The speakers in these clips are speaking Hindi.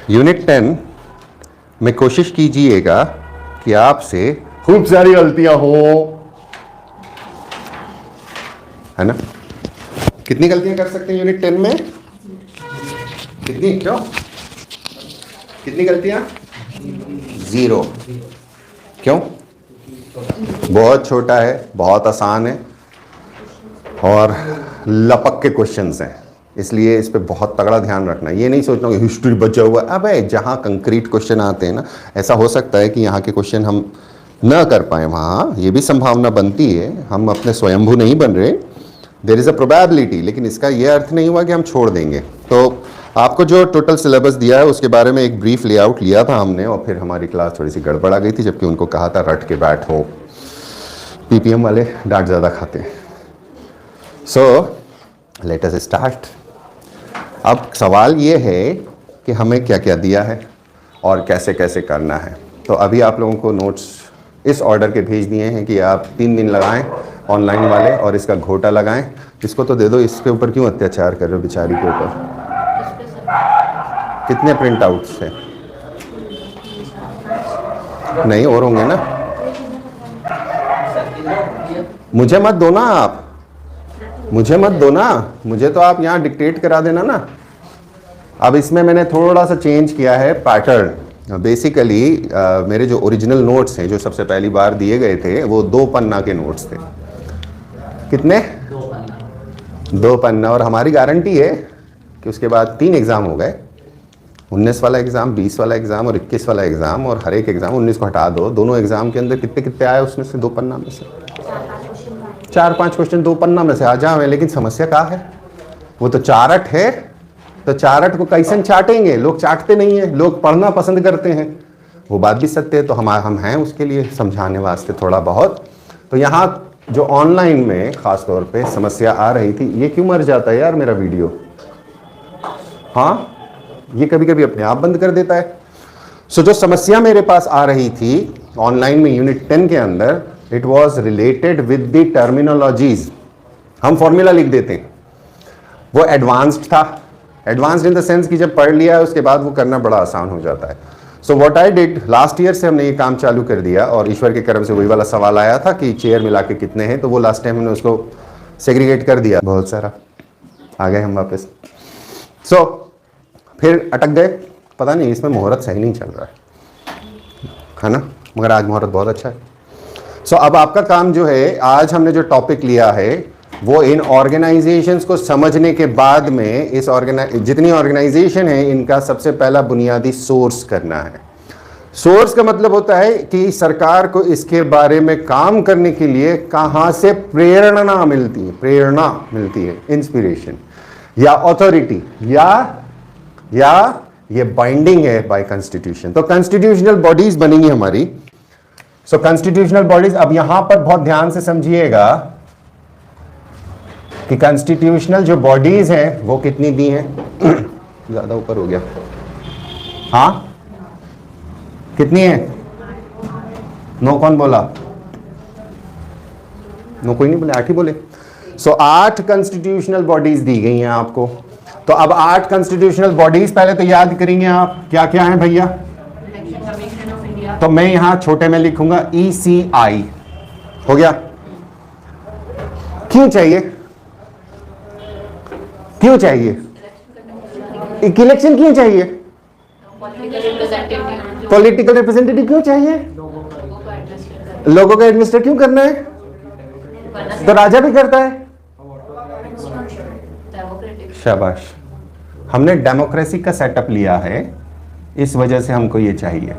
यूनिट 10 में कोशिश कीजिएगा कि आपसे खूब सारी गलतियां हो, है ना। कितनी गलतियां कर सकते हैं यूनिट 10 में? कितनी? क्यों? कितनी गलतियां? 0। क्यों? बहुत छोटा है, बहुत आसान है और लपक के क्वेश्चंस हैं, इसलिए इस पे बहुत तगड़ा ध्यान रखना। ये नहीं सोचना कि हिस्ट्री बचा हुआ। अबे जहाँ कंक्रीट क्वेश्चन आते हैं ना, ऐसा हो सकता है कि यहाँ के क्वेश्चन हम न कर पाए, वहाँ ये भी संभावना बनती है। हम अपने स्वयंभू नहीं बन रहे, देयर इज़ अ प्रोबेबिलिटी, लेकिन इसका ये अर्थ नहीं हुआ कि हम छोड़ देंगे। तो आपको जो टोटल सिलेबस दिया है उसके बारे में एक ब्रीफ लेआउट लिया था हमने, और फिर हमारी क्लास थोड़ी सी गड़बड़ आ गई थी, जबकि उनको कहा था रट के बैठो। पीपीएम वाले डांट ज़्यादा खाते हैं। So let us start. अब सवाल ये है कि हमें क्या क्या दिया है और कैसे कैसे करना है। तो अभी आप लोगों को नोट्स इस ऑर्डर के भेज दिए हैं कि आप 3 दिन लगाएं ऑनलाइन वाले, और इसका घोटा लगाएं। इसको तो दे दो, इसके ऊपर क्यों अत्याचार कर रहे हो बेचारी के ऊपर। कितने प्रिंट आउट्स हैं? नहीं और होंगे ना। मुझे मत दो ना आप, मुझे मत दो ना, मुझे तो आप यहाँ डिक्टेट करा देना ना। अब इसमें मैंने थोड़ा सा चेंज किया है पैटर्न। बेसिकली मेरे जो ओरिजिनल नोट्स हैं, जो सबसे पहली बार दिए गए थे, वो 2 पन्ना के नोट्स थे। कितने? 2 पन्ना। और हमारी गारंटी है कि उसके बाद 3 एग्ज़ाम हो गए, 19 वाला एग्ज़ाम, 20 वाला एग्ज़ाम और 21 वाला एग्ज़ाम। और हर एक एग्ज़ाम, 19 को हटा दो, दोनों एग्ज़ाम के अंदर कितने कितने आए उसमें से 2 पन्ना में से? 4-5 क्वेश्चन 2 पन्ना में से आ जाए। लेकिन समस्या क्या है? वो तो चार्ट है, तो चार्ट को कैसे चाटेंगे? लोग चाटते नहीं है, लोग पढ़ना पसंद करते हैं। वो बात भी सत्य है, तो हम हैं उसके लिए समझाने वास्ते थोड़ा बहुत। तो यहाँ जो ऑनलाइन में ख़ास तौर पे समस्या आ रही थी, ये क्यों मर जाता है यार मेरा वीडियो? हाँ, ये कभी कभी अपने आप बंद कर देता है। सो जो समस्या मेरे पास आ रही थी ऑनलाइन में यूनिट 10 के अंदर, it was related with the terminologies. हम फॉर्मूला लिख देते हैं, वो एडवांस्ड था। एडवांस्ड इन द सेंस कि जब पढ़ लिया है उसके बाद वो करना बड़ा आसान हो जाता है। So what I did, last year से हमने ये काम चालू कर दिया, और ईश्वर के कर्म से वही वाला सवाल आया था कि चेयर मिला के कितने हैं, तो वो लास्ट टाइम हमने उसको सेग्रीगेट कर दिया, बहुत सारा आ गए हम वापस। सो फिर अटक गए, पता नहीं इसमें मुहूर्त सही नहीं चल रहा है ना, मगर आज मुहूर्त बहुत अच्छा है। सो अब आपका काम जो है, आज हमने जो टॉपिक लिया है वो इन ऑर्गेनाइजेशंस को समझने के बाद में इस जितनी ऑर्गेनाइजेशन है इनका सबसे पहला बुनियादी सोर्स करना है। सोर्स का मतलब होता है कि सरकार को इसके बारे में काम करने के लिए कहाँ से प्रेरणा मिलती है, इंस्पिरेशन या अथॉरिटी, या ये बाइंडिंग है बाय कॉन्स्टिट्यूशन। तो कॉन्स्टिट्यूशनल बॉडीज बनेंगी हमारी। सो कॉन्स्टिट्यूशनल बॉडीज, अब यहां पर बहुत ध्यान से समझिएगा कि कॉन्स्टिट्यूशनल जो बॉडीज हैं वो कितनी दी हैं। ज्यादा ऊपर हो गया, हाँ कितनी है? नो कौन बोला? नो कोई नहीं बोले, 8 ही बोले। सो 8 कॉन्स्टिट्यूशनल बॉडीज दी गई हैं आपको। तो अब 8 कॉन्स्टिट्यूशनल बॉडीज पहले तो याद करेंगे आप, क्या क्या है भैया? तो मैं यहां छोटे में लिखूंगा ECI, हो गया। क्यों चाहिए? क्यों चाहिए इलेक्शन? क्यों चाहिए पॉलिटिकल रिप्रेजेंटेटिव? क्यों चाहिए? लोगों का एडमिनिस्ट्रेट क्यों करना है? तो राजा भी करता है। शाबाश, हमने डेमोक्रेसी का सेटअप लिया है, इस वजह से हमको ये चाहिए।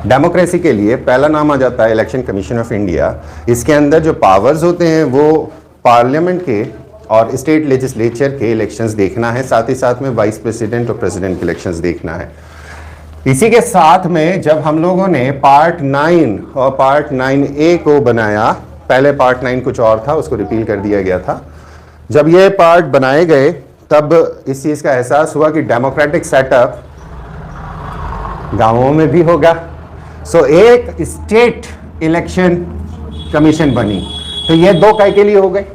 डेमोक्रेसी के लिए पहला नाम आ जाता है इलेक्शन कमीशन ऑफ इंडिया। इसके अंदर जो पावर्स होते हैं वो पार्लियामेंट के और स्टेट लेजिस्लेचर के इलेक्शंस देखना है, साथ ही साथ में वाइस प्रेसिडेंट और प्रेसिडेंट के इलेक्शंस देखना है। इसी के साथ में जब हम लोगों ने पार्ट 9 और पार्ट 9A को बनाया, पहले पार्ट 9 कुछ और था, उसको रिपील कर दिया गया था। जब ये पार्ट बनाए गए तब इस चीज का एहसास हुआ कि डेमोक्रेटिक सेटअप गांवों में भी होगा। सो एक स्टेट इलेक्शन कमीशन बनी। तो ये 2 काय के लिए हो गए।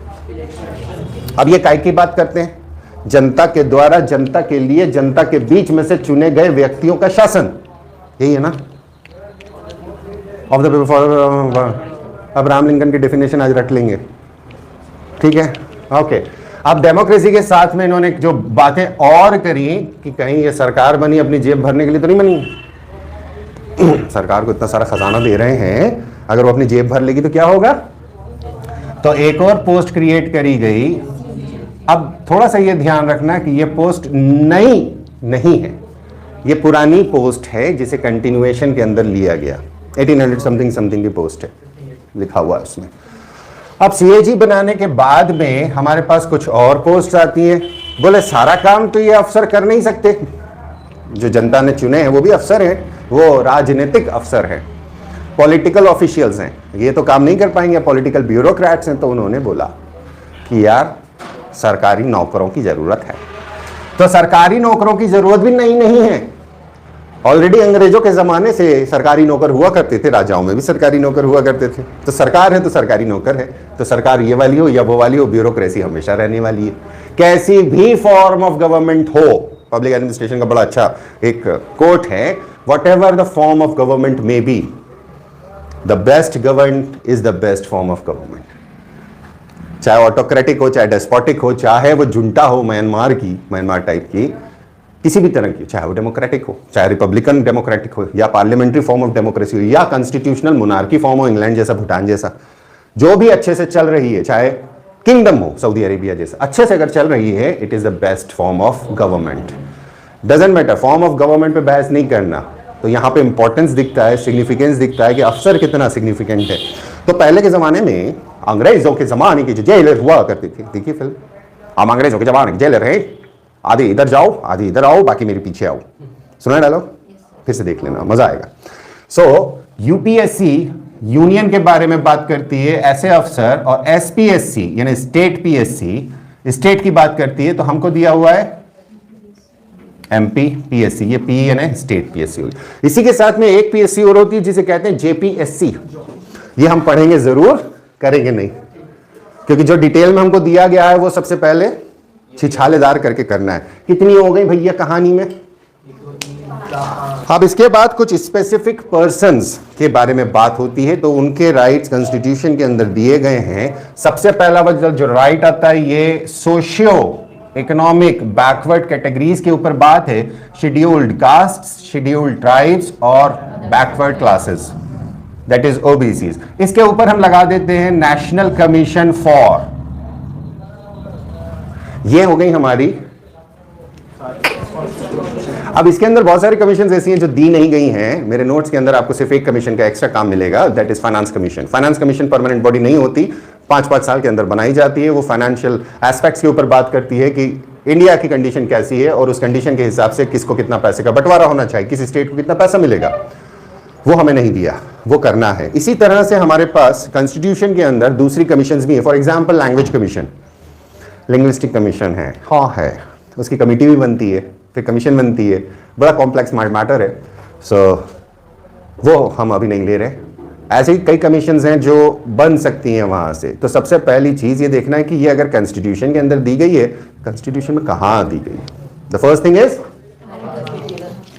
अब ये काय की बात करते हैं, जनता के द्वारा, जनता के लिए, जनता के बीच में से चुने गए व्यक्तियों का शासन, यही है ना of the people for. Abraham Lincoln की डेफिनेशन आज रख लेंगे, ठीक है, ओके। अब डेमोक्रेसी के साथ में इन्होंने जो बातें और करी कि कहीं ये सरकार बनी अपनी जेब भरने के लिए तो नहीं बनी। सरकार को इतना सारा खजाना दे रहे हैं, अगर वो अपनी जेब भर लेगी तो क्या होगा। तो एक और पोस्ट क्रिएट करी गई। अब थोड़ा सा ये ध्यान रखना कि ये पोस्ट नई नहीं है, ये पुरानी पोस्ट है जिसे कंटिन्यूएशन के अंदर लिया गया। 1800 समथिंग समथिंग की पोस्ट है, लिखा हुआ है उसमें। अब सीएजी बनाने के बाद में हमारे पास कुछ और पोस्ट आती हैं। बोले सारा काम तो ये अफसर कर नहीं सकते, जो जनता ने चुने हैं वो भी अफसर हैं, वो राजनीतिक अफसर हैं, पॉलिटिकल ऑफिशियल्स हैं, ये तो काम नहीं कर पाएंगे, पॉलिटिकल ब्यूरोक्रेट्स हैं। तो उन्होंने बोला कि यार सरकारी नौकरों की जरूरत है। तो सरकारी नौकरों की जरूरत भी नहीं है, ऑलरेडी अंग्रेजों के जमाने से सरकारी नौकर हुआ करते थे, राजाओं में भी सरकारी नौकर हुआ करते थे। तो सरकार है तो सरकारी नौकर है, तो सरकार ये वाली हो या वो वाली हो, ब्यूरोक्रेसी हमेशा रहने वाली है। कैसी भी फॉर्म ऑफ गवर्नमेंट हो, पब्लिक एडमिनिस्ट्रेशन का बड़ा अच्छा एक कोट है, what ever the form of government may be, the best government is the best form of government. चाहे ऑटोक्रेटिक हो, चाहे डेस्पोटिक हो, चाहे वो जुंटा हो म्यांमार टाइप की, किसी भी तरह की, चाहे वो डेमोक्रेटिक हो, चाहे रिपब्लिकन डेमोक्रेटिक हो, या पार्लियामेंट्री फॉर्म ऑफ डेमोक्रेसी हो, या कॉन्स्टिट्यूशनल मोनार्की फॉर्म हो, इंग्लैंड जैसा, भूटान जैसा, जो भी अच्छे से चल रही है, चाहे किंगडम हो सऊदी अरेबिया जैसा, अच्छे से अगर चल रही है, it is the best form of government. Doesn't matter, form of government पे बहस नहीं करना। तो यहाँ पे इंपॉर्टेंस दिखता है, सिग्निफिकेंस दिखता है कि अफसर कितना सिग्निफिकेंट है। तो पहले के जमाने में अंग्रेजों के जमाने के जो जेलर हुआ करते थे, देखिए फिल्म, हम अंग्रेजों के जमाने के जेलर हैं, आधे इधर जाओ आधे इधर आओ, बाकी मेरे पीछे आओ। सुना डालो, फिर से देख लेना, मजा आएगा। सो यूपीएससी यूनियन के बारे में बात करती है, ऐसे अफसर, और एसपीएससी यानी स्टेट पीएससी स्टेट की बात करती है। तो हमको दिया हुआ है एमपी पीएससी, ये पी यानी स्टेट पीएससी होगी। इसी के साथ में एक पीएससी और होती है जिसे कहते हैं जेपीएससी। ये हम पढ़ेंगे जरूर, करेंगे नहीं, क्योंकि जो डिटेल में हमको दिया गया है वो सबसे पहले छिछालेदार करके करना है। कितनी हो गई भैया कहानी में। अब इसके बाद कुछ स्पेसिफिक पर्संस के बारे में बात होती है, तो उनके राइट्स कॉन्स्टिट्यूशन के अंदर दिए गए हैं। सबसे पहला जो राइट आता है, ये सोशियो इकोनॉमिक बैकवर्ड कैटेगरीज के ऊपर बात है, शेड्यूल्ड कास्ट, शेड्यूल्ड ट्राइब्स और backward classes, that is OBCs. इसके ऊपर हम लगा देते हैं नेशनल कमीशन फॉर। ये हो गई हमारी। अब इसके अंदर बहुत सारी कमीशन ऐसी हैं जो दी नहीं गई हैं। मेरे नोट्स के अंदर आपको सिर्फ एक कमीशन का एक्स्ट्रा काम मिलेगा, that is finance commission. Finance commission permanent body नहीं होती, 5-5 साल के अंदर बनाई जाती है। वो फाइनेंशियल एस्पेक्ट्स के ऊपर बात करती है कि इंडिया की कंडीशन कैसी है और उस कंडीशन के हिसाब से किसको कितना पैसे का बंटवारा होना चाहिए, किस स्टेट को कितना पैसा मिलेगा, वो हमें नहीं दिया, वो करना है। इसी तरह से हमारे पास कॉन्स्टिट्यूशन के अंदर दूसरी कमीशन भी है। For example language commission, linguistic commission है, हाँ है, उसकी कमेटी भी बनती है, फिर कमीशन बनती है, बड़ा कॉम्प्लेक्स मैटर है। सो वो हम अभी नहीं ले रहे। ऐसे ही कई कमीशंस हैं जो बन सकती हैं वहां से। तो सबसे पहली चीज ये देखना है कि ये अगर कॉन्स्टिट्यूशन के अंदर दी गई है, कॉन्स्टिट्यूशन में कहाँ दी गई। द फर्स्ट थिंग इज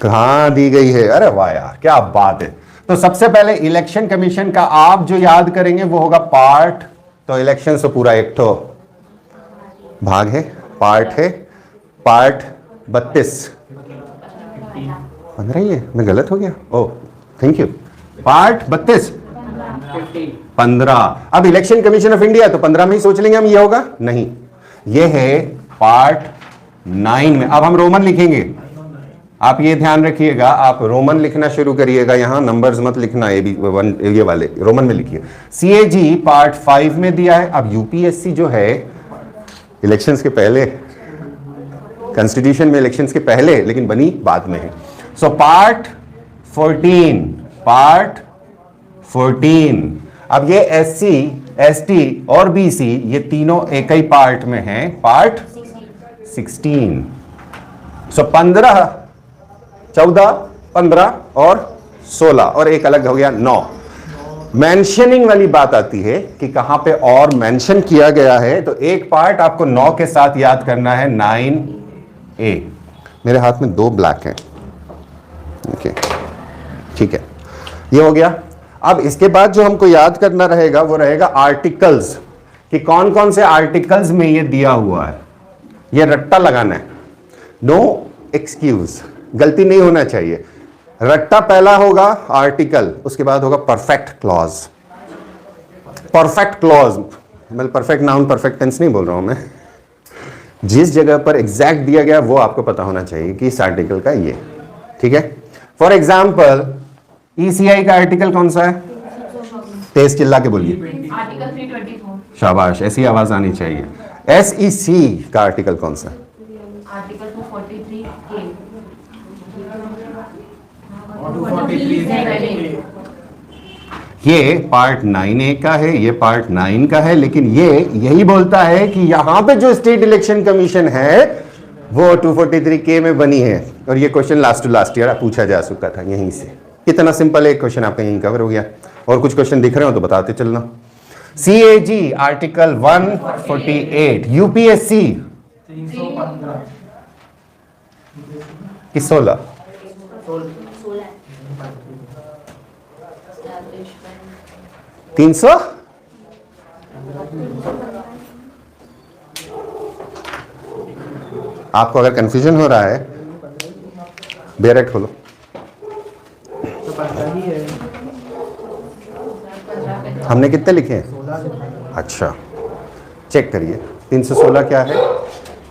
कहाँ दी गई है। अरे वाह यार क्या बात है। तो सबसे पहले इलेक्शन कमीशन का आप जो याद करेंगे वो होगा पार्ट। तो इलेक्शन से पूरा एक तो भाग है, पार्ट है, पार्ट 32 15 ही है, मैं गलत हो गया, ओह थैंक यू। पार्ट 32 15। अब इलेक्शन कमीशन ऑफ इंडिया तो 15 में ही सोच लेंगे हम, ये होगा नहीं, ये है पार्ट 9 में। अब हम रोमन लिखेंगे, आप ये ध्यान रखिएगा, आप रोमन लिखना शुरू करिएगा, यहां नंबर्स मत लिखना, ये वाले रोमन में लिखिए। सीएजी पार्ट 5 में दिया है। अब यूपीएससी जो है इलेक्शंस के पहले, कॉन्स्टिट्यूशन में इलेक्शंस के पहले, लेकिन बनी बाद में है। So part 14, part 14। अब ये एससी, एसटी और बीसी ये तीनों एक ही पार्ट में हैं, पार्ट 16। सो 15, 14, 15 और 16 और एक अलग हो गया 9। मेंशनिंग वाली बात आती है कि कहां पे और मेंशन किया गया है, तो एक पार्ट आपको 9 के साथ याद करना है, 9A। मेरे हाथ में 2 ब्लैक हैं, ओके ठीक है, ये हो गया। अब इसके बाद जो हमको याद करना रहेगा वो रहेगा आर्टिकल्स, कि कौन कौन से आर्टिकल्स में ये दिया हुआ है, ये रट्टा लगाना है, नो एक्सक्यूज, गलती नहीं होना चाहिए। रट्टा पहला होगा आर्टिकल, उसके बाद होगा परफेक्ट क्लॉज। परफेक्ट क्लॉज मतलब परफेक्ट नाउन परफेक्ट टेंस नहीं बोल रहा हूं मैं, जिस जगह पर एग्जैक्ट दिया गया वो आपको पता होना चाहिए कि इस आर्टिकल का ये, ठीक है। फॉर एग्जाम्पल ECI का आर्टिकल कौन सा है, तेज चिल्ला के बोलिए, आर्टिकल 324। शाबाश, ऐसी आवाज आनी चाहिए। SEC का आर्टिकल कौन सा है, आर्टिकल 243 ये पार्ट 9A का है, ये पार्ट 9 का है, लेकिन ये यही बोलता है कि यहां पे जो स्टेट इलेक्शन कमीशन है वो 243K में बनी है, और ये question last to last year पूछा जा चुका था यहीं से। कितना सिंपल है, क्वेश्चन आपका यहीं कवर हो गया। और कुछ क्वेश्चन दिख रहे हो तो बताते चलना। CAG आर्टिकल 148, UPSC 315 कि 16 300 आपको अगर कंफ्यूजन हो रहा है बेरेट खोलो, तो 15 ही है। हमने कितने लिखे हैं, अच्छा चेक करिए। 316 क्या है,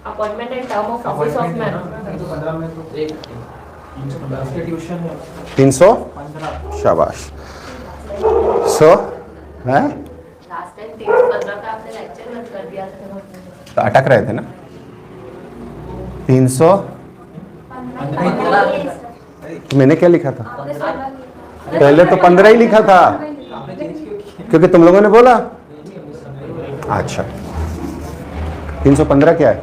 appointment and term of office of man. 315 में तो एक 315 के ट्यूशन है 315, शाबाश। सो है लास्ट टाइम 315 का आपने लेक्चर बंद कर दिया था, तो अटक रहे थे ना। 300 तो मैंने क्या लिखा था, पहले तो 15 ही लिखा था आपने चेंज क्यों किया? क्योंकि तुम लोगों ने बोला। अच्छा 315 क्या है,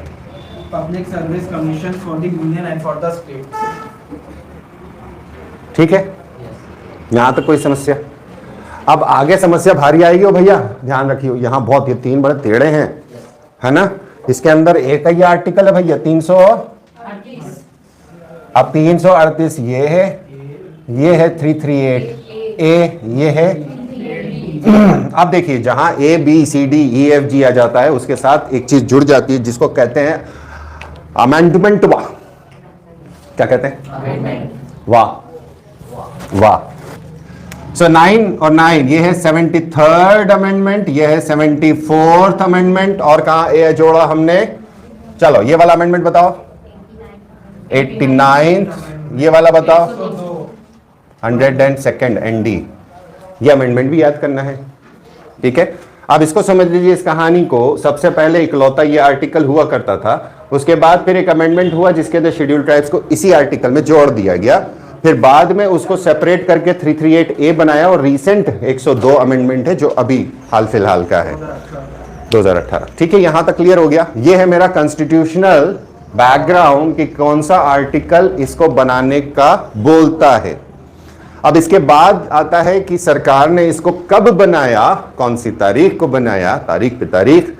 public service commission for the union and for the state. ठीक है, यहां तक कोई समस्या। अब आगे समस्या भारी आएगी, ओ भैया ध्यान रखियो, यहां बहुत ये 3 बड़े टेढ़े हैं, है ना। इसके अंदर एक ही आर्टिकल है भैया 338। अब 338 ये है 338A, ये है अब देखिए जहां ABCDEFG आ जाता है उसके साथ एक चीज जुड़ जाती है जिसको कहते हैं अमेंडमेंट। वाह, क्या कहते हैं, वाह वाह। सो 9 और 9 ये है 73rd अमेंडमेंट, ये है 74th अमेंडमेंट, और कहा ए जोड़ा हमने, चलो ये वाला अमेंडमेंट बताओ, 89th, ये वाला बताओ 102nd ND, ये अमेंडमेंट भी याद करना है, ठीक है। अब इसको समझ लीजिए, इस कहानी को सबसे पहले इकलौता ये आर्टिकल हुआ करता था, उसके बाद फिर एक अमेंडमेंट हुआ जिसके अंदर शेड्यूल ट्राइब्स को इसी आर्टिकल में जोड़ दिया गया, फिर बाद में उसको सेपरेट करके 338A बनाया, और रीसेंट 102 अमेंडमेंट है जो अभी हाल फिलहाल का है 2018। ठीक है, यहां तक क्लियर हो गया। ये है मेरा कॉन्स्टिट्यूशनल बैकग्राउंड कि कौन सा आर्टिकल इसको बनाने का बोलता है। अब इसके बाद आता है कि सरकार ने इसको कब बनाया, कौन सी तारीख को बनाया, तारीख पे तारीख,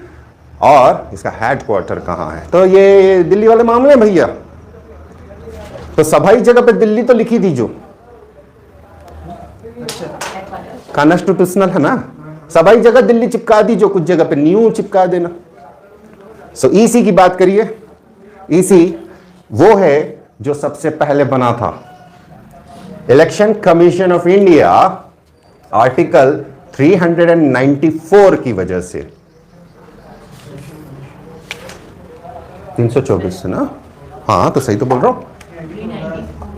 और इसका हेडक्वार्टर कहां है। तो ये दिल्ली वाले मामले हैं भैया, तो सभाई जगह पे दिल्ली तो लिखी थी जो कॉन्स्टिट्यूशनल है ना, सभाई जगह दिल्ली चिपका दी, जो कुछ जगह पे न्यू चिपका देना। सो ईसी की बात करिए, ईसी वो है जो सबसे पहले बना था। Election commission of India article 394 की वजह से, 324 है ना, हाँ तो सही तो बोल रहा हूं।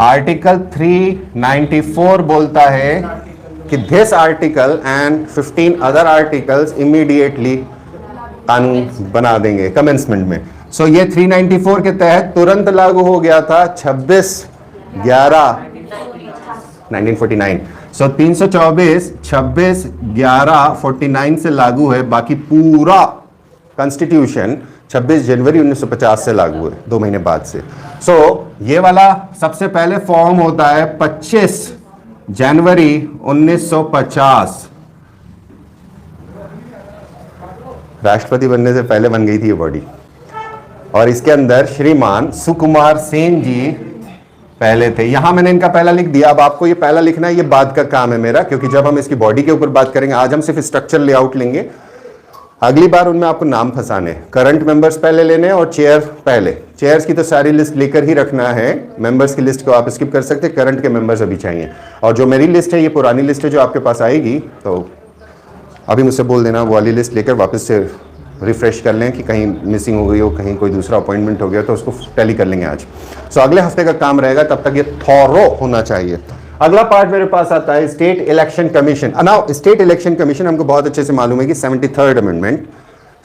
आर्टिकल 394 बोलता है कि this article and 15 other articles immediately कानून बना देंगे कमेंसमेंट में। सो ये 394 के तहत तुरंत लागू हो गया था 26/11/1949। सो 324 26/11/49 से लागू है, बाकी पूरा कॉन्स्टिट्यूशन 26 जनवरी 1950 से लागू है, 2 महीने बाद से। सो ये वाला सबसे पहले फॉर्म होता है 25 जनवरी 1950, राष्ट्रपति बनने से पहले बन गई थी ये बॉडी। और इसके अंदर श्रीमान सुकुमार सेन जी पहले थे। यहां मैंने इनका पहला लिख दिया। अब आपको ये पहला लिखना है, ये बाद का काम है मेरा, क्योंकि जब हम इसकी बॉडी के ऊपर बात करेंगे, आज हम सिर्फ स्ट्रक्चर लेआउट लेंगे, अगली बार उनमें आपको नाम फंसाने, करंट मेंबर्स पहले लेने और चेयर पहले। चेयर्स की तो सारी लिस्ट लेकर ही रखना है, मेंबर्स की लिस्ट को आप स्किप कर सकते, करंट के मेंबर्स अभी चाहिए। और जो मेरी लिस्ट है ये पुरानी लिस्ट है जो आपके पास आएगी, तो अभी मुझसे बोल देना वो वाली लिस्ट लेकर वापस से रिफ्रेश कर लें कि कहीं मिसिंग हो गई हो, कहीं कोई दूसरा अपॉइंटमेंट हो गया, तो उसको टैली कर लेंगे आज। सो अगले हफ्ते का काम रहेगा, तब तक ये थॉरो होना चाहिए। अगला पार्ट मेरे पास आता है state election commission. Now state election commission हमको बहुत अच्छे से मालूम है कि 73rd अमेंडमेंट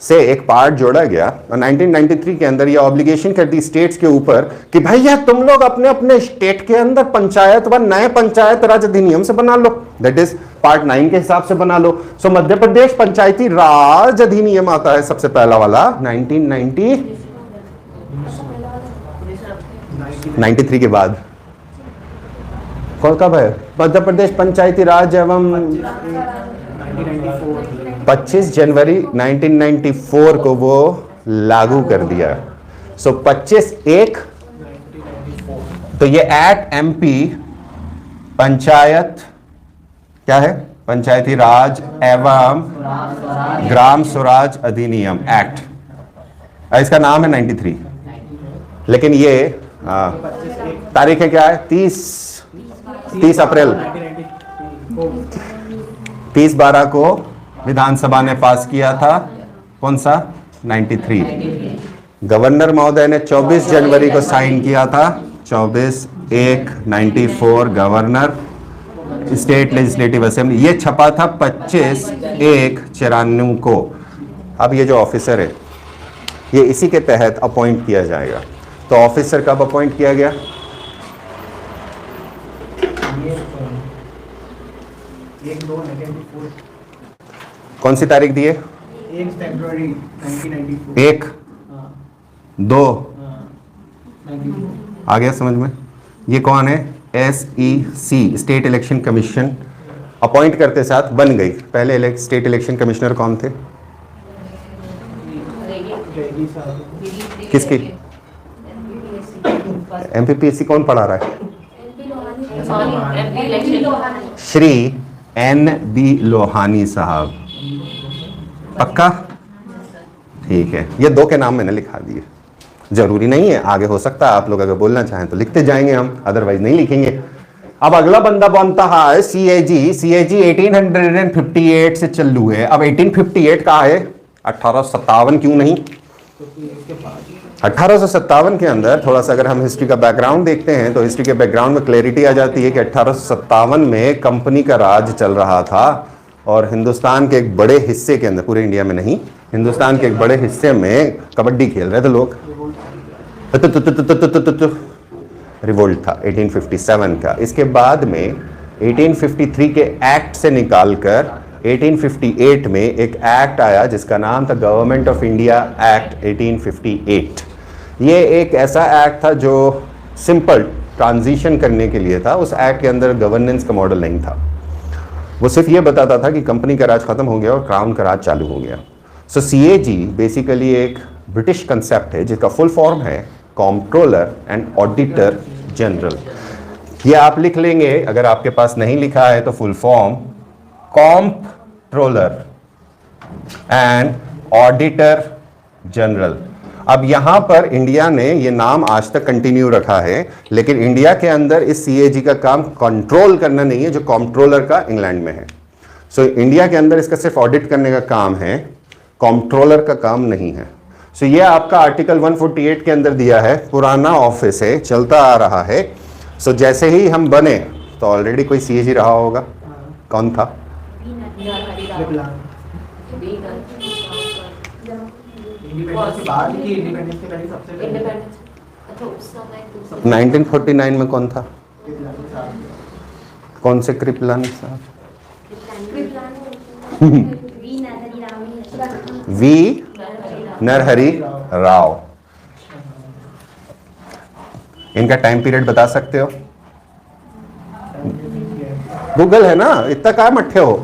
से एक पार्ट जोड़ा गया और 1993 के अंदर ये ऑब्लिगेशन कर दी स्टेट्स के ऊपर कि भैया तुम लोग अपने अपने स्टेट के अंदर पंचायत व नए पंचायत राज अधिनियम से बना लो, दैट इज पार्ट 9 के हिसाब से बना लो। सो मध्य प्रदेश पंचायती राज अधिनियम आता है सबसे पहला वाला 1993 के बाद। कौन कब है? मध्य प्रदेश पंचायती राज एवं 25 जनवरी 1994 को वो लागू कर दिया। सो 25/1 तो ये एक्ट एमपी पंचायत क्या है? पंचायती राज एवं ग्राम स्वराज अधिनियम एक्ट, इसका नाम है 93। लेकिन ये तारीख है क्या है? 30 अप्रैल 30/12 को विधानसभा ने पास किया था। कौन सा? 93। गवर्नर महोदय ने 24 जनवरी को साइन किया था। 24/1/94 गवर्नर स्टेट लेजिस्लेटिव असेंबली। ये छपा था 25/1/94 को। अब ये जो ऑफिसर है ये इसी के तहत अपॉइंट किया जाएगा। तो ऑफिसर कब अपॉइंट किया गया? कौन सी तारीख दी है? 1 फरवरी 1994। 1 2 आ गया समझ में? ये कौन है? SEC state election commission appoint करते साथ बन गई। पहले स्टेट इलेक्शन कमिश्नर कौन थे? किसकी? MPPSC कौन पढ़ा रहा है? श्री NB लोहानी साहब। पक्का? ठीक है, ये 2 के नाम मैंने लिखा दिए। जरूरी नहीं है, आगे हो सकता है आप लोग अगर बोलना चाहें तो लिखते जाएंगे हम, अदरवाइज नहीं लिखेंगे। अब अगला बंदा बनता है CAG। CAG 1858 से चालू है। अब 1858 का है 1857 क्यों नहीं? 1857 के अंदर थोड़ा सा अगर हम हिस्ट्री का बैकग्राउंड देखते हैं तो हिस्ट्री के बैकग्राउंड में क्लैरिटी आ जाती है कि 1857 में कंपनी का राज चल रहा था और हिंदुस्तान के एक बड़े हिस्से के अंदर, पूरे इंडिया में नहीं, हिंदुस्तान के एक बड़े हिस्से में कबड्डी खेल रहे थे लोग। रिवोल्ट था 1857 का। इसके बाद में 1853 के एक्ट से निकालकर 1858 में एक एक्ट आया जिसका नाम था गवर्नमेंट ऑफ इंडिया एक्ट 1858। ये एक ऐसा एक्ट था जो सिंपल ट्रांजिशन करने के लिए था। उस एक्ट के अंदर गवर्नेंस का मॉडल नहीं था, वो सिर्फ ये बताता था कि कंपनी का राज खत्म हो गया और क्राउन का राज चालू हो गया। सो CAG बेसिकली एक ब्रिटिश कंसेप्ट है जिसका फुल फॉर्म है कॉम्प्ट्रोलर एंड ऑडिटर जनरल। ये आप लिख लेंगे, अगर आपके पास नहीं लिखा है तो full form comptroller and auditor general. अब यहां पर इंडिया ने ये नाम आज तक कंटिन्यू रखा है, लेकिन इंडिया के अंदर इस CAG का काम कंट्रोल करना नहीं है जो कॉम्प्ट्रोलर का इंग्लैंड में है। सो इंडिया के अंदर इसका सिर्फ ऑडिट करने का काम है, कॉम्प्ट्रोलर का काम नहीं है। सो ये आपका आर्टिकल 148 के अंदर दिया है, पुराना ऑफिस है, चलता आ रहा है। सो जैसे ही हम बने तो ऑलरेडी कोई CAG रहा होगा। कौन था? इंडिपेंडेंस के बाद की इंडिपेंडेंस के पहले सबसे पहले 1949 में कौन था? कौन से कृपलानी साहब? वी नरहरि राव। इनका टाइम पीरियड बता सकते हो? गूगल है ना, इतना क्या मट्ठे हो,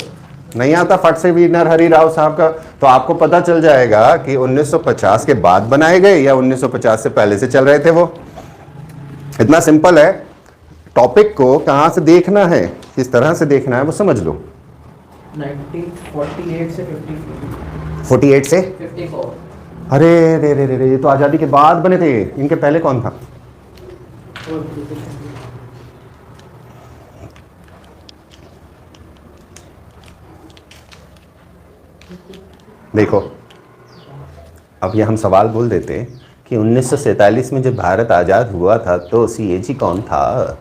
नहीं आता फट से वी नरहरि राव साहब का तो आपको पता चल जाएगा कि 1950 के बाद बनाए गए या 1950 से पहले से चल रहे थे वो। इतना सिंपल है। टॉपिक को कहाँ से देखना है, किस तरह से देखना है वो समझ लो। 1948 से 54 48 से 54 अरे रे रे रे रे, ये तो आज़ादी के बाद बने थे। इनके पहले कौन था? देखो, अब ये हम सवाल बोल देते कि 1947 में जब भारत आज़ाद हुआ था तो सीएजी कौन था,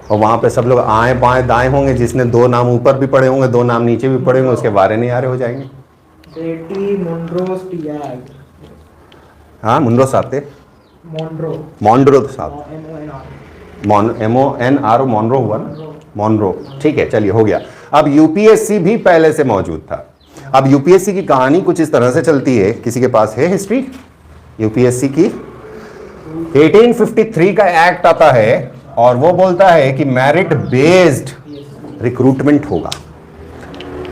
और वहाँ पे सब लोग आए बाएं दाएं होंगे, जिसने दो नाम ऊपर भी पड़े होंगे, दो नाम नीचे भी पड़े होंगे, उसके बारे नहीं आ रहे हो जाएंगे। बेटी मोनरो स्टियाग, हाँ, मुनरो साहब थे। मॉन्ड्रो साहब, MONRO, मॉन्रो हुआ ना, मॉन्रो। ठीक है, चलिए हो गया। अब यूपीएससी भी पहले से मौजूद था। अब यूपीएससी की कहानी कुछ इस तरह से चलती है, किसी के पास है हिस्ट्री यूपीएससी की? 1853 का एक्ट आता है और वो बोलता है कि मेरिट बेस्ड रिक्रूटमेंट होगा,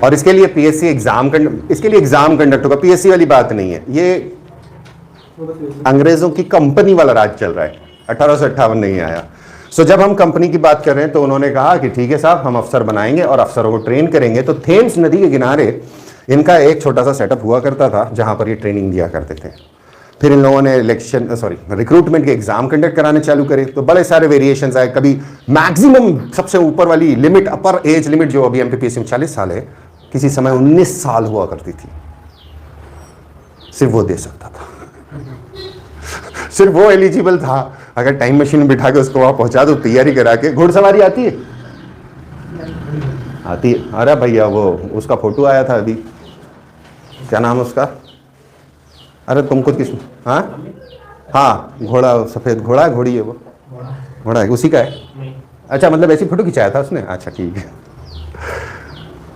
और इसके लिए पीएससी एग्जाम कंडक्ट होगा। पीएससी वाली बात नहीं है, ये अंग्रेजों की कंपनी वाला राज चल रहा है, 1858 नहीं आया। सो जब हम कंपनी की बात कर रहे हैं तो उन्होंने कहा कि ठीक है साहब, हम अफसर बनाएंगे और अफसरों को ट्रेन करेंगे। तो थेम्स नदी के किनारे इनका एक छोटा सा सेटअप हुआ करता था जहां पर ये ट्रेनिंग दिया करते थे। फिर इन लोगों ने रिक्रूटमेंट के एग्जाम कंडक्ट कराने चालू करे, तो बड़े सारे वेरिएशंस आए। कभी मैक्सिमम सबसे ऊपर वाली लिमिट, अपर एज लिमिट जो अभी एमपीपीएससी में 40 साल है, किसी समय 19 साल हुआ करती थी। सिर्फ वो दे सकता था, सिर्फ वो एलिजिबल था। अगर टाइम मशीन में बिठा के उसको वहां पहुंचा दो, तैयारी करा के। घुड़सवारी आती है? आती है। अरे भैया, वो उसका फोटो आया था अभी, क्या नाम है उसका? अरे तुम खुद किस, हाँ घोड़ा, सफेद घोड़ा है, घोड़ी है वो, घोड़ा है, उसी का है। अच्छा, मतलब ऐसी फोटो खिंचाया था उसने? अच्छा ठीक है।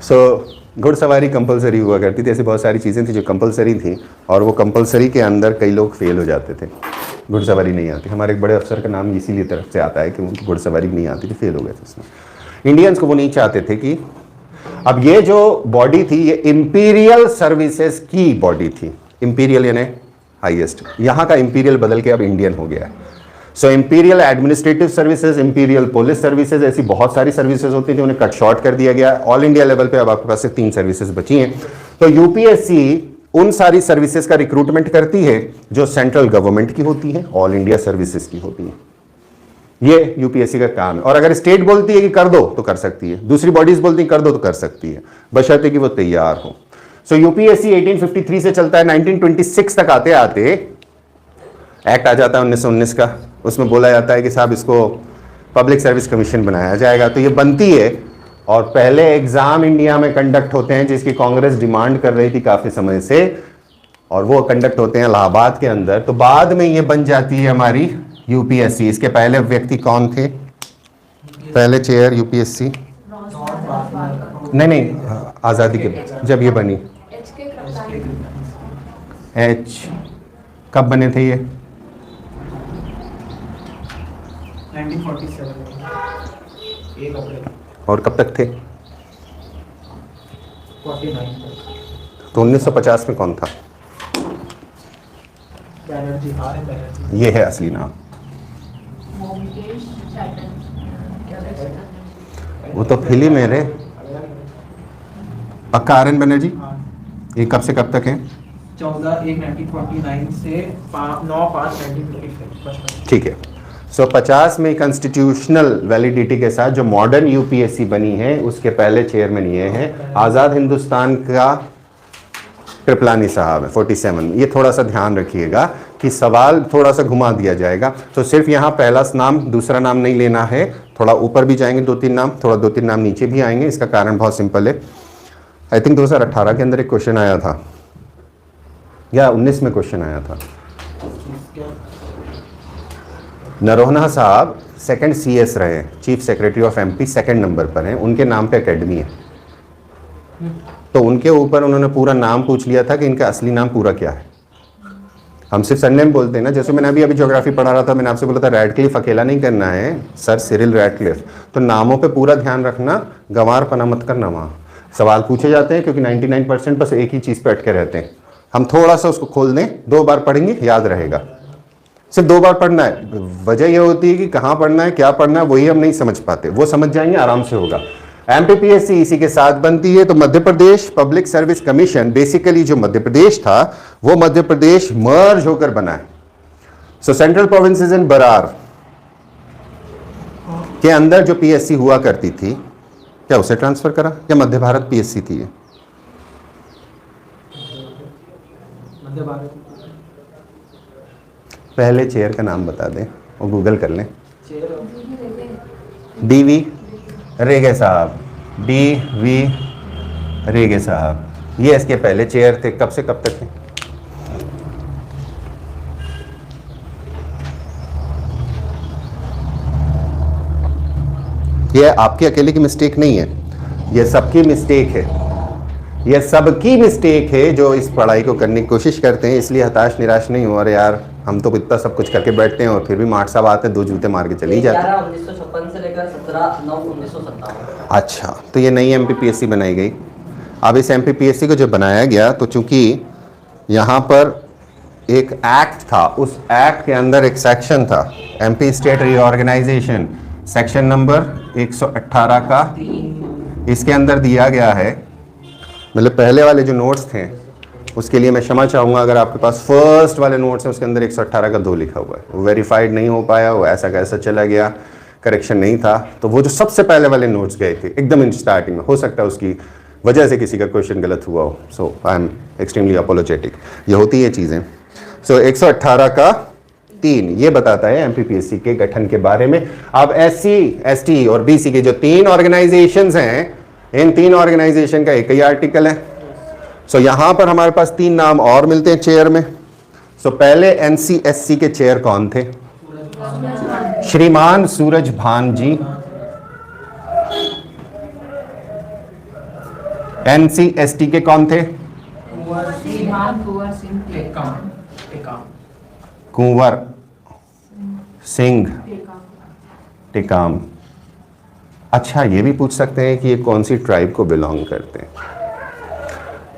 सो घुड़सवारी कंपलसरी हुआ करती थी। ऐसी बहुत सारी चीज़ें थी जो कंपलसरी थी, और वो कंपलसरी के अंदर कई लोग फेल हो जाते थे, घुड़सवारी नहीं आती। हमारे एक बड़े अफसर का नाम इसीलिए तरफ से आता है कि उनकी घुड़सवारी नहीं आती थी, फेल हो गए थे उसमें। इंडियंस को वो नहीं चाहते थे कि, अब ये जो बॉडी थी ये इंपीरियल सर्विसेज की बॉडी थी। इंपीरियल यानी हाईएस्ट, यहाँ का इंपीरियल बदल के अब इंडियन हो गया है। So imperial administrative services, imperial police services, ऐसी बहुत सारी सर्विसेज होती थी, उन्हें कट शॉर्ट कर दिया गया। ऑल इंडिया लेवल पे अब आपके पास से 3 सर्विसेज बची हैं। तो यूपीएससी उन सारी सर्विसेज का रिक्रूटमेंट करती है जो सेंट्रल गवर्नमेंट की होती है, ऑल इंडिया सर्विसेज की होती है। ये यूपीएससी का काम है। और अगर स्टेट बोलती है कि कर दो तो कर सकती है, दूसरी बॉडीज बोलती है कर दो तो कर सकती है, बशर्ते कि वो तैयार हो। सो यूपीएससी 1853 से चलता है। 1926 तक आते आते एक्ट आ जाता है 1919 का। उसमें बोला जाता है कि साहब इसको पब्लिक सर्विस कमीशन बनाया जाएगा। तो ये बनती है, और पहले एग्जाम इंडिया में कंडक्ट होते हैं जिसकी कांग्रेस डिमांड कर रही थी काफी समय से, और वो कंडक्ट होते हैं इलाहाबाद के अंदर। तो बाद में ये बन जाती है हमारी यूपीएससी। इसके पहले व्यक्ति कौन थे? पहले चेयर यूपीएससी नहीं, आज़ादी के जब ये बनी। एच कब बने थे ये? 1947 1 अप्रैल। और कब तक थे? 49 तो 1950 में कौन था? बैनर्जी, आर.एम. बैनर्जी। ये है असली नाम। वो तो फिल्म है रे, पक्का आर.एन. बनर्जी। ये कब से कब तक है? 14/1/1949 से 9/5/1955। ठीक है। सो 50 में कॉन्स्टिट्यूशनल वैलिडिटी के साथ जो मॉडर्न यूपीएससी बनी है उसके पहले चेयरमैन ये हैं आज़ाद हिंदुस्तान का कृपलानी साहब है 47। ये थोड़ा सा ध्यान रखिएगा कि सवाल थोड़ा सा घुमा दिया जाएगा। तो सिर्फ यहाँ पहला नाम दूसरा नाम नहीं लेना है, थोड़ा ऊपर भी जाएंगे 2-3 नाम, थोड़ा 2-3 नाम नीचे भी आएंगे। इसका कारण बहुत सिंपल है। आई थिंक 2018 के अंदर एक क्वेश्चन आया था या 19 में क्वेश्चन आया था। नरोहना साहब सेकंड सीएस रहे, chief secretary of MP, second number पर हैं, उनके नाम पे एकेडमी है। तो उनके ऊपर उन्होंने पूरा नाम पूछ लिया था कि इनका असली नाम पूरा क्या है। हम सिर्फ सरनेम बोलते हैं ना, जैसे मैंने अभी ज्योग्राफी पढ़ा रहा था, मैंने आपसे बोला था रैडक्लिफ अकेला नहीं करना है, सर सिरिल रैडक्लिफ। तो नामों पे पूरा ध्यान रखना, गंवारपना मत करना वहाँ। सवाल पूछे जाते हैं क्योंकि 99% बस एक ही चीज़ पे अटके रहते हैं। हम थोड़ा सा उसको खोल दें, 2 बार पढ़ेंगे याद रहेगा। सिर्फ 2 बार पढ़ना है। वजह यह होती है कि कहाँ पढ़ना है, क्या पढ़ना है, वही हम नहीं समझ पाते। वो समझ जाएंगे, आराम से होगा। एमपीपीएससी इसी के साथ बनती है। तो Madhya Pradesh public service commission, basically जो मध्य प्रदेश था वो मध्य प्रदेश मर्ज होकर बना है। सो सेंट्रल प्रोविंसेस इन बरार के अंदर जो पीएससी हुआ करती थी, क्या उसे ट्रांसफर करा या मध्य भारत पीएससी थी? मध्य भारत। पहले चेयर का नाम बता दें और गूगल कर लें। चेयर डीवी रेगे साहब, डीवी रेगे साहब, ये इसके पहले चेयर थे। कब से कब तक थे? ये आपकी अकेले की मिस्टेक नहीं है, ये सबकी मिस्टेक है। ये सबकी मिस्टेक है जो इस पढ़ाई को करने की कोशिश करते हैं। इसलिए हताश निराश नहीं हो। अरे यार, हम तो इतना सब कुछ करके बैठते हैं और फिर भी मार्ट साहब आते हैं, 2 जूते मार के चले ही जाते हैं। 1956 से लेकर 17/9/1957। अच्छा, तो ये नई एमपीपीएससी बनाई गई। अब इस एमपीपीएससी को जब बनाया गया तो चूंकि यहाँ पर एक एक्ट था, उस एक्ट के अंदर एक सेक्शन था MP state reorganisation, section number 118 का इसके अंदर दिया गया है। मतलब पहले वाले जो नोट्स थे उसके लिए मैं क्षमा चाहूँगा। अगर आपके पास फर्स्ट वाले नोट्स हैं उसके अंदर 118 का 2 लिखा हुआ है, वो वेरीफाइड नहीं हो पाया, वो ऐसा कैसा चला गया, करेक्शन नहीं था। तो वो जो सबसे पहले वाले नोट्स गए थे एकदम इन स्टार्टिंग में, हो सकता है उसकी वजह से किसी का क्वेश्चन गलत हुआ हो। सो आई एम एक्सट्रीमली अपोलोजेटिक। ये होती है चीज़ें। सो 118 का 3 ये बताता है एमपीपीएससी के गठन के बारे में। अब एससी, एसटी और बीसी के जो 3 ऑर्गेनाइजेशंस हैं, इन 3 ऑर्गेनाइजेशन का एक ही आर्टिकल है। सो यहां पर हमारे पास 3 नाम और मिलते हैं चेयर में। सो पहले एनसीएससी के चेयर कौन थे? श्रीमान सूरज भान जी। एनसीएसटी के कौन थे? कुंवर सिंह टेकाम। अच्छा, ये भी पूछ सकते हैं कि ये कौन सी ट्राइब को बिलोंग करते हैं।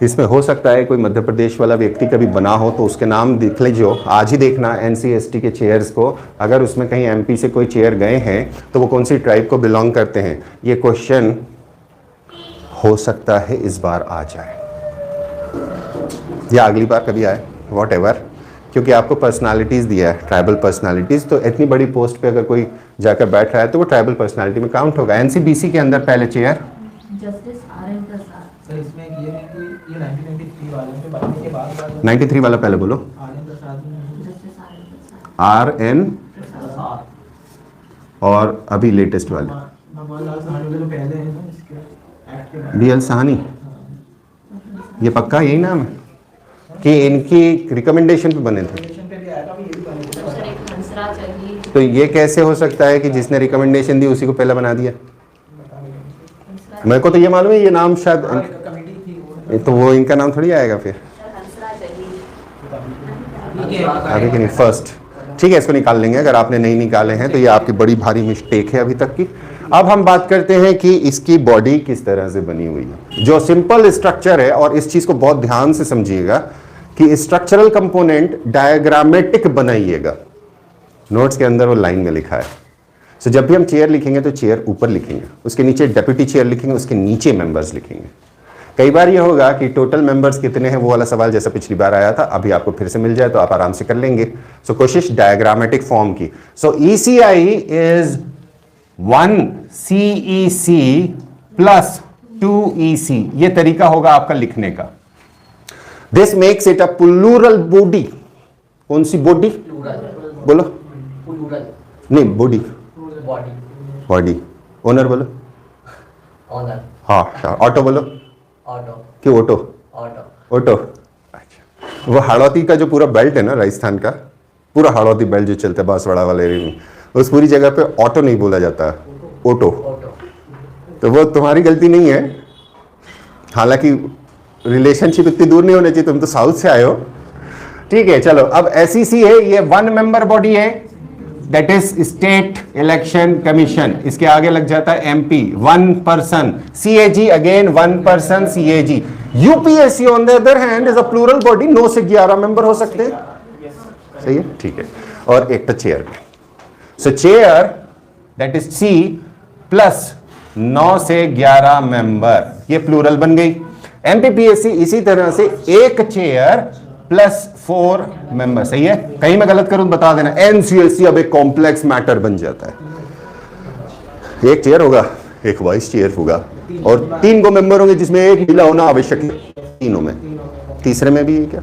इसमें हो सकता है कोई मध्य प्रदेश वाला व्यक्ति कभी बना हो तो उसके नाम देख लीजिए, आज ही देखना एनसीएसटी के चेयर्स को। अगर उसमें कहीं एमपी से कोई चेयर गए हैं तो वो कौन सी ट्राइब को बिलोंग करते हैं। ये क्वेश्चन हो सकता है इस बार आ जाए या अगली बार कभी आए, वॉट एवर, क्योंकि आपको पर्सनालिटीज़ दिया है, ट्राइबल पर्सनालिटीज़। तो इतनी बड़ी पोस्ट पे अगर कोई जाकर बैठ रहा है तो वो ट्राइबल पर्सनालिटी में काउंट होगा। एनसीबीसी के अंदर पहले चेयर जस्टिस आर.एन. प्रसाद। सर इसमें ये है कि ये 1993 वाले पे बनने के बाद 93 वाला पहले बोलो। आर.एन. प्रसाद जस्टिस आर.एन. प्रसाद। RN प्रसाद और अभी लेटेस्ट वाले भगवान लाल सहानी जो पहले हैं ना इसके एक्ट के बाद। BL साहनी। ये पक्का यही नाम है कि इनकी रिकमेंडेशन पे बने थे? रिलेशन पे भी आया था, ये भी बने थे। सर एक हंसराज अली। तो ये कैसे हो सकता है कि जिसने रिकमेंडेशन दी उसी को पहले बना दिया? मेरे को तो ये मालूम है ये नाम शायद, कमेटी थी तो वो इनका नाम थोड़ी आएगा फिर हंसराज अली। आगे कि नहीं, फर्स्ट। ठीक है, इसको निकाल लेंगे। अगर आपने नहीं निकाले हैं तो ये आपकी बड़ी भारी मिस्टेक है अभी तक की। अब हम बात करते हैं कि इसकी बॉडी किस तरह से बनी हुई है। जो सिंपल स्ट्रक्चर है, और इस चीज को बहुत ध्यान से समझिएगा कि स्ट्रक्चरल कंपोनेंट डायग्रामेटिक बनाइएगा। नोट्स के अंदर वो लाइन में लिखा है। सो जब भी हम चेयर लिखेंगे तो चेयर ऊपर लिखेंगे, उसके नीचे डेप्यूटी चेयर लिखेंगे, उसके नीचे मेंबर्स लिखेंगे। कई बार ये होगा कि टोटल मेंबर्स कितने हैं, वो वाला सवाल जैसा पिछली बार आया था, अभी आपको फिर से मिल जाए तो आप आराम से कर लेंगे। सो कोशिश डायग्रामेटिक फॉर्म की। So ECI is 1 CEC plus 2 EC, ये तरीका होगा आपका लिखने का। This makes it a plural body. कौन सी बॉडी बोलो? प्लूरल नहीं, बॉडी बॉडी बॉडी। ओनर बोलो? ऑनर हाँ। ऑटो बोलो? ऑटो कि ऑटो? Auto auto. अच्छा, वो हाड़ौती का जो पूरा बेल्ट है ना राजस्थान का, पूरा हाड़ौती बेल्ट जो चलता है बांसवाड़ा वाले एरिया में, उस पूरी जगह पे ऑटो नहीं बोला जाता, ऑटो। ऑटो तो वो तुम्हारी गलती नहीं है। हालांकि रिलेशनशिप इतनी दूर नहीं होनी चाहिए, तुम तो साउथ से आए हो। ठीक है, चलो। अब SEC है, ये 1 मेंबर बॉडी है। That is state election commission, इसके आगे लग जाता है MP, 1 person, CAG again 1 person CAG. UPSC on the other hand is a plural body, 9 से 11 मेंबर हो सकते हैं, सही है, ठीक है। और एक तो chair, so chair that is C plus 9 से 11 मेंबर, ये प्लूरल बन गई। एमपीपीएससी इसी तरह से एक चेयर प्लस 4 मेंबर, सही है। कहीं मैं गलत करूं बता देना। एनसीएलसी अब एक कॉम्प्लेक्स मैटर बन जाता है, एक चेयर होगा, एक वाइस चेयर होगा और 3 को मेंबर होंगे जिसमें एक महिला होना आवश्यक है, तीनों में, तीसरे में भी है क्या?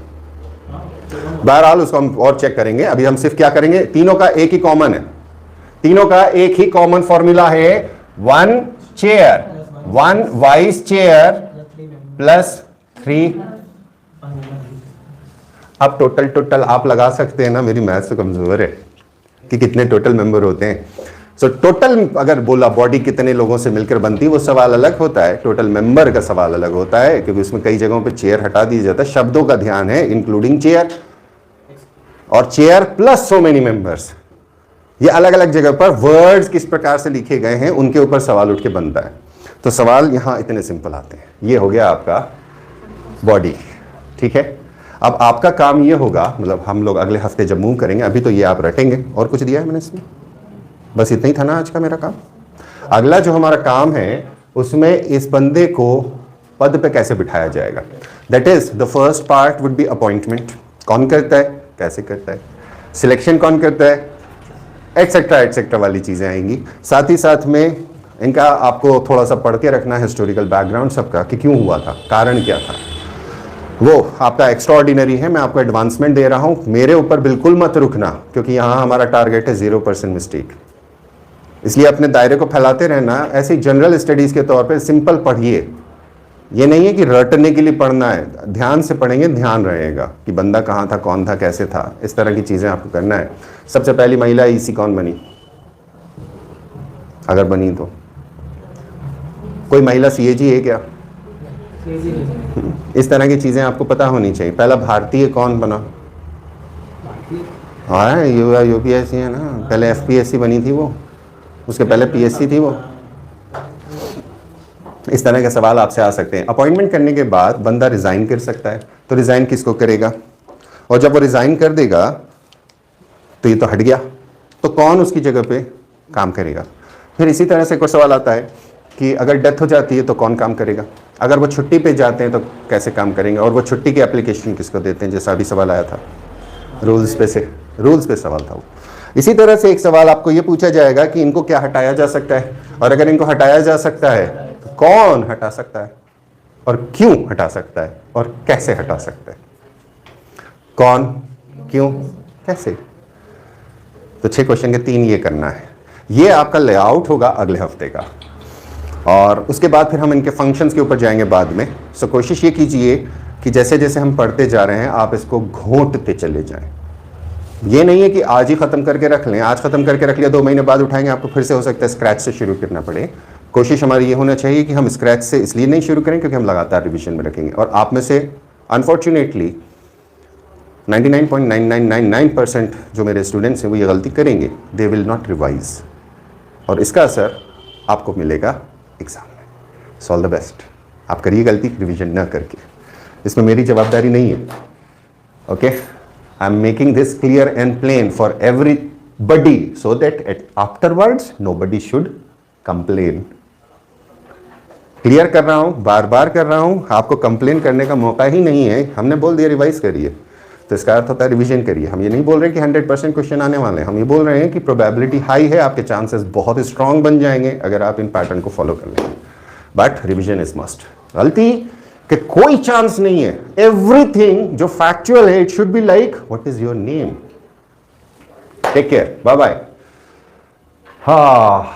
बहरहाल उसको हम और चेक करेंगे, अभी हम सिर्फ क्या करेंगे, तीनों का एक ही कॉमन है, तीनों का एक ही कॉमन फॉर्मूला है, 1 चेयर 1 वाइस चेयर प्लस 3। अब टोटल आप लगा सकते हैं ना, मेरी मैथ्स तो कमजोर है कि कितने टोटल मेंबर होते हैं। सो टोटल अगर बोला बॉडी कितने लोगों से मिलकर बनती है वो सवाल अलग होता है, टोटल मेंबर का सवाल अलग होता है, क्योंकि उसमें कई जगहों पे चेयर हटा दिया जाता है। शब्दों का ध्यान है, इंक्लूडिंग चेयर और chair plus so many members, ये अलग अलग जगह पर वर्ड्स किस प्रकार से लिखे गए हैं उनके ऊपर सवाल उठ के बनता है। तो सवाल यहां इतने सिंपल आते हैं। ये हो गया आपका बॉडी, ठीक है। अब आपका काम ये होगा, मतलब हम लोग अगले हफ्ते जब मूव करेंगे, अभी तो ये आप रटेंगे। और कुछ दिया है मैंने इसमें? बस इतना ही था ना आज का मेरा काम। अगला जो हमारा काम है उसमें इस बंदे को पद पे कैसे बिठाया जाएगा, that is the first part would be appointment. कौन करता है, कैसे करता है, सिलेक्शन कौन करता है, एटसेट्रा वाली चीजें आएंगी। साथ ही साथ में इनका आपको थोड़ा सा पढ़ के रखना है हिस्टोरिकल बैकग्राउंड सबका, कि क्यों हुआ था, कारण क्या था। वो आपका एक्स्ट्रा ऑर्डिनरी है, मैं आपको एडवांसमेंट दे रहा हूं, मेरे ऊपर बिल्कुल मत रुकना, क्योंकि यहां हमारा टारगेट है 0% मिस्टेक। इसलिए अपने दायरे को फैलाते रहना। ऐसी जनरल स्टडीज के तौर पे सिंपल पढ़िए, ये नहीं है कि रटने के लिए पढ़ना है, ध्यान से पढ़ेंगे, ध्यान रहेगा कि बंदा कहाँ था, कौन था, कैसे था, इस तरह की चीजें आपको करना है। सबसे पहली महिला ईसी कौन बनी, अगर बनी तो? कोई महिला सीएजी है क्या? इस तरह की चीजें आपको पता होनी चाहिए। पहला भारतीय कौन बना? हाँ, यूपीएससी है ना, पहले एफपीएससी बनी थी वो, उसके पहले पीएससी थी वो। इस तरह के सवाल आपसे आ सकते हैं। अपॉइंटमेंट करने के बाद बंदा रिजाइन कर सकता है, तो रिजाइन किसको करेगा, और जब वो रिजाइन कर देगा तो ये तो हट गया, तो कौन उसकी जगह पे काम करेगा। फिर इसी तरह से कोई सवाल आता है कि अगर डेथ हो जाती है तो कौन काम करेगा, अगर वो छुट्टी पे जाते हैं तो कैसे काम करेंगे, और वो छुट्टी की एप्लीकेशन किसको देते हैं, जैसा अभी सवाल आया था रूल्स पे सवाल था वो। इसी तरह से एक सवाल आपको ये पूछा जाएगा कि इनको क्या हटाया जा सकता है, और अगर इनको हटाया जा सकता है तो कौन हटा सकता है, और क्यों हटा सकता है, और कैसे हटा सकता है। कौन, क्यों, कैसे। तो 6 क्वेश्चन के 3 ये करना है। ये आपका लेआउट होगा अगले हफ्ते का, और उसके बाद फिर हम इनके फंक्शंस के ऊपर जाएंगे बाद में। सो कोशिश ये कीजिए कि जैसे जैसे हम पढ़ते जा रहे हैं आप इसको घोंटते चले जाएं। ये नहीं है कि आज ही खत्म करके रख लें, आज खत्म करके रख लिया 2 महीने बाद उठाएंगे, आपको फिर से हो सकता है स्क्रैच से शुरू करना पड़े। कोशिश हमारी ये होना चाहिए कि हम स्क्रैच से इसलिए नहीं शुरू करें क्योंकि हम लगातार रिवीजन में रखेंगे, और आप में से अनफॉर्चुनेटली 99.9999% जो मेरे स्टूडेंट्स हैं वो ये गलती करेंगे, दे विल नॉट रिवाइज, और इसका असर आपको मिलेगा एग्जाम में। So all the best. आप करिए गलती रिवीजन न करके, इसमें मेरी जवाबदारी नहीं है। Okay, I am making this clear and plain for everybody so that afterwards nobody should complain. Clear कर रहा हूं, बार बार कर रहा हूं, आपको कंप्लेन करने का मौका ही नहीं है। हमने बोल दिया रिवाइज करिए, तो इसका अर्थ होता है रिवीजन करिए। हम ये नहीं बोल रहे कि 100% क्वेश्चन आने वाले हैं, हम ये बोल रहे हैं कि प्रोबेबिलिटी हाई है, आपके चांसेस बहुत स्ट्रांग बन जाएंगे अगर आप इन पैटर्न को फॉलो कर लेंगे। But revision is must. गलती कि कोई चांस नहीं है, एवरीथिंग जो फैक्चुअल है it should be like what is your name. Take care, bye bye. हाँ।